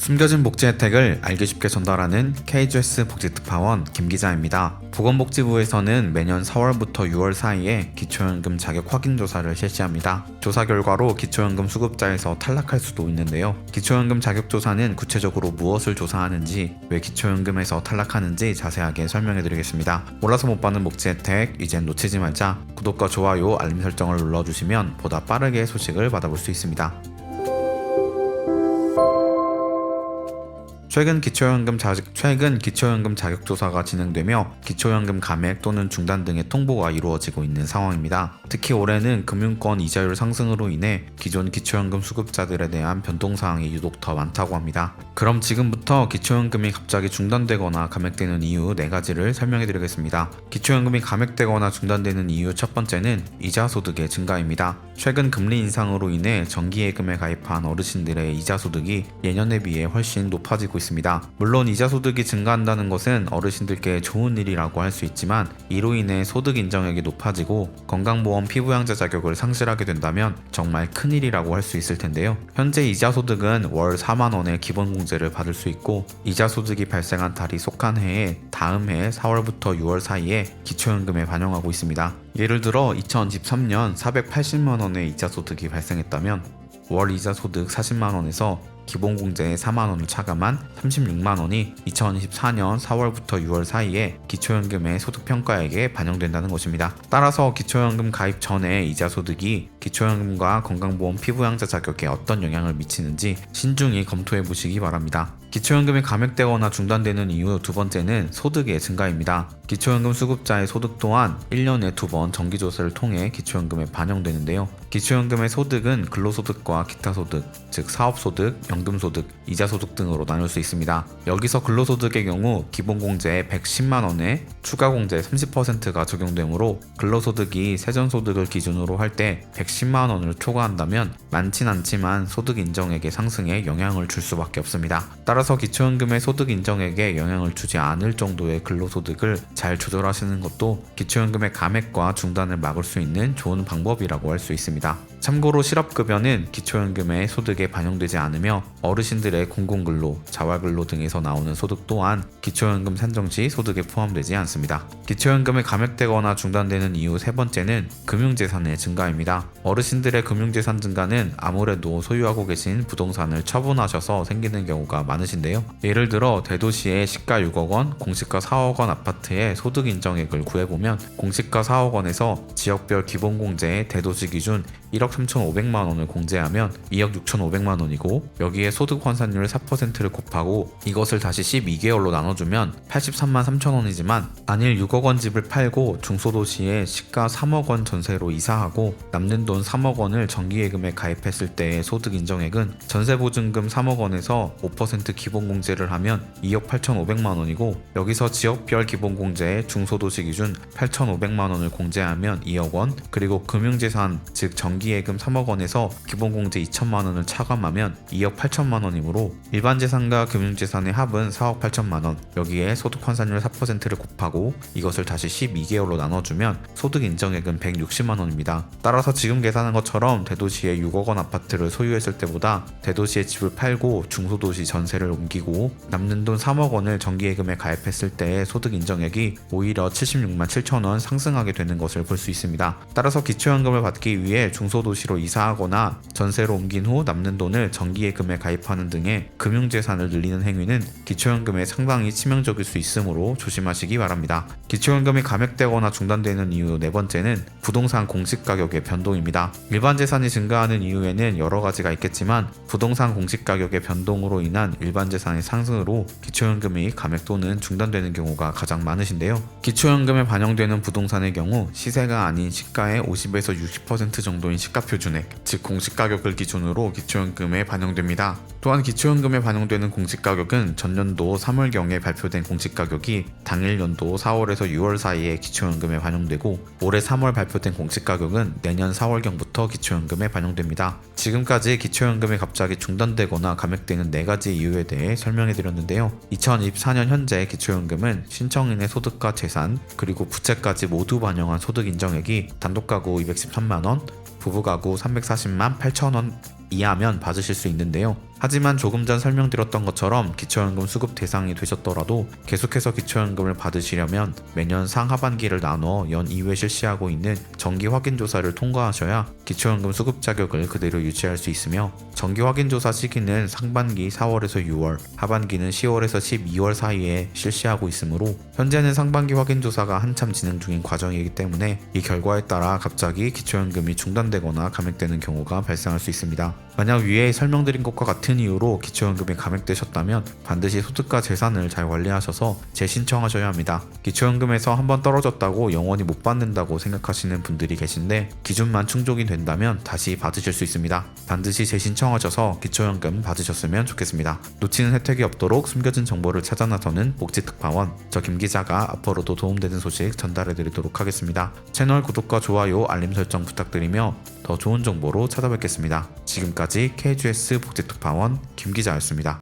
숨겨진 복지 혜택을 알기 쉽게 전달하는 KGS 복지특파원 김기자입니다. 보건복지부에서는 매년 4월부터 6월 사이에 기초연금 자격 확인 조사를 실시합니다. 조사 결과로 기초연금 수급자에서 탈락할 수도 있는데요. 기초연금 자격 조사는 구체적으로 무엇을 조사하는지, 왜 기초연금에서 탈락하는지 자세하게 설명해드리겠습니다. 몰라서 못 받는 복지 혜택, 이젠 놓치지 말자. 구독과 좋아요, 알림 설정을 눌러주시면 보다 빠르게 소식을 받아볼 수 있습니다. 최근 기초연금 자격 조사가 진행되며 기초연금 감액 또는 중단 등의 통보가 이루어지고 있는 상황입니다. 특히 올해는 금융권 이자율 상승으로 인해 기존 기초연금 수급자들에 대한 변동사항이 유독 더 많다고 합니다. 그럼 지금부터 기초연금이 갑자기 중단되거나 감액되는 이유 4가지를 설명해 드리겠습니다. 기초연금이 감액되거나 중단되는 이유 첫 번째는 이자 소득의 증가입니다. 최근 금리 인상으로 인해 정기예금에 가입한 어르신들의 이자 소득이 예년에 비해 훨씬 높아지고 있습니다. 물론 이자 소득이 증가한다는 것은 어르신들께 좋은 일이라고 할 수 있지만, 이로 인해 소득 인정액이 높아지고 건강보험 피부양자 자격을 상실하게 된다면 정말 큰일이라고 할 수 있을 텐데요. 현재 이자 소득은 월 4만원의 기본공제를 받을 수 있고, 이자 소득이 발생한 달이 속한 해에 다음 해 4월부터 6월 사이에 기초연금에 반영하고 있습니다. 예를 들어 2013년 480만원의 이자 소득이 발생했다면 월 이자 소득 40만원에서 기본공제에 4만원을 차감한 36만원이 2024년 4월부터 6월 사이에 기초연금의 소득평가액에 반영된다는 것입니다. 따라서 기초연금 가입 전에 이자 소득이 기초연금과 건강보험 피부양자 자격에 어떤 영향을 미치는지 신중히 검토해 보시기 바랍니다. 기초연금이 감액되거나 중단되는 이유 두 번째는 소득의 증가입니다. 기초연금 수급자의 소득 또한 1년에 2번 정기조사를 통해 기초연금에 반영되는데요. 기초연금의 소득은 근로소득과 기타소득, 즉 사업소득, 연금소득, 이자소득 등으로 나눌 수 있습니다. 여기서 근로소득의 경우 기본공제 110만원에 추가공제 30%가 적용되므로 근로소득이 세전소득을 기준으로 할 때 110만원을 초과한다면 많진 않지만 소득 인정액의 상승에 영향을 줄 수밖에 없습니다. 따라서 기초연금의 소득 인정액에 영향을 주지 않을 정도의 근로소득을 잘 조절하시는 것도 기초연금의 감액과 중단을 막을 수 있는 좋은 방법이라고 할 수 있습니다. 참고로 실업급여는 기초연금의 소득에 반영되지 않으며 어르신들의 공공근로, 자활근로 등에서 나오는 소득 또한 기초연금 산정 시 소득에 포함되지 않습니다. 기초연금이 감액되거나 중단되는 이유 세 번째는 금융재산의 증가입니다. 어르신들의 금융재산 증가는 아무래도 소유하고 계신 부동산을 처분하셔서 생기는 경우가 많으신데요. 예를 들어 대도시의 시가 6억원, 공시가 4억원 아파트의 소득 인정액을 구해보면 공시가 4억원에서 지역별 기본공제의 대도시 기준 1억 3,500만원을 공제하면 2억 6,500만원이고, 여기에 소득 환산율 4%를 곱하고 이것을 다시 12개월로 나눠주면 83만 3천원이지만 안일 6억원 집을 팔고 중소도시에 시가 3억원 전세로 이사하고 남는 돈 3억원을 정기예금에 가입했을 때의 소득 인정액은 전세보증금 3억원에서 5% 기본공제를 하면 2억 8,500만원이고, 여기서 지역별 기본공제에 중소도시 기준 8,500만원을 공제하면 2억원, 그리고 금융재산 즉 정기예금 3억원에서 기본공제 2천만원을 차감하면 2억 8천만원이므로 일반재산과 금융재산의 합은 4억 8천만원, 여기에 소득 환산율 4%를 곱하고 이것을 다시 12개월로 나눠주면 소득 인정액은 160만원입니다. 따라서 지금 계산한 것처럼 대도시의 6억원 아파트를 소유했을 때보다 대도시의 집을 팔고 중소도시 전세를 옮기고 남는 돈 3억원을 정기예금에 가입했을 때의 소득 인정액이 오히려 76만 7천원 상승하게 되는 것을 볼 수 있습니다. 따라서 기초연금을 받기 위해 중소도시로 이사하거나 전세로 옮긴 후 남는 돈을 정기예금에 가입하는 등의 금융재산을 늘리는 행위는 기초연금에 상당히 치명적일 수 있으므로 조심하시기 바랍니다. 기초연금이 감액되거나 중단되는 이유 네 번째는 부동산 공시가격의 변동입니다. 일반 재산이 증가하는 이유에는 여러 가지가 있겠지만 부동산 공시가격의 변동으로 인한 일반 재산의 상승으로 기초연금이 감액 또는 중단되는 경우가 가장 많으신데요. 기초연금에 반영되는 부동산의 경우 시세가 아닌 시가의 50에서 60% 정도인 시가표준액, 즉 공시가격을 기준으로 기초연금에 반영됩니다. 또한 기초연금에 반영되는 공시가격은 전년도 3월경에 발표된 공시가격이 당일 연도 4월에서 6월 사이에 기초연금에 반영되고, 올해 3월 발표된 공시가격은 내년 4월경부터 기초연금에 반영됩니다. 지금까지 기초연금이 갑자기 중단되거나 감액되는 4가지 이유에 대해 설명해 드렸는데요. 2024년 현재 기초연금은 신청인의 소득과 재산, 그리고 부채까지 모두 반영한 소득 인정액이 단독가구 213만원, 부부가구 340만 8천원 이하면 받으실 수 있는데요. 하지만 조금 전 설명드렸던 것처럼 기초연금 수급 대상이 되셨더라도 계속해서 기초연금을 받으시려면 매년 상하반기를 나눠 연 2회 실시하고 있는 정기 확인조사를 통과하셔야 기초연금 수급 자격을 그대로 유지할 수 있으며, 정기 확인조사 시기는 상반기 4월에서 6월, 하반기는 10월에서 12월 사이에 실시하고 있으므로 현재는 상반기 확인조사가 한참 진행 중인 과정이기 때문에 이 결과에 따라 갑자기 기초연금이 중단되거나 감액되는 경우가 발생할 수 있습니다. 만약 위에 설명드린 것과 같은 이유로 기초연금이 감액되셨다면 반드시 소득과 재산을 잘 관리하셔서 재신청하셔야 합니다. 기초연금에서 한번 떨어졌다고 영원히 못 받는다고 생각하시는 분들이 계신데, 기준만 충족이 된다면 다시 받으실 수 있습니다. 반드시 재신청하셔서 기초연금 받으셨으면 좋겠습니다. 놓치는 혜택이 없도록 숨겨진 정보를 찾아 나서는 복지특파원, 저 김기자가 앞으로도 도움되는 소식 전달해드리도록 하겠습니다. 채널 구독과 좋아요, 알림 설정 부탁드리며 더 좋은 정보로 찾아뵙겠습니다. 지금까지 KGS 복지특파원 김기자였습니다.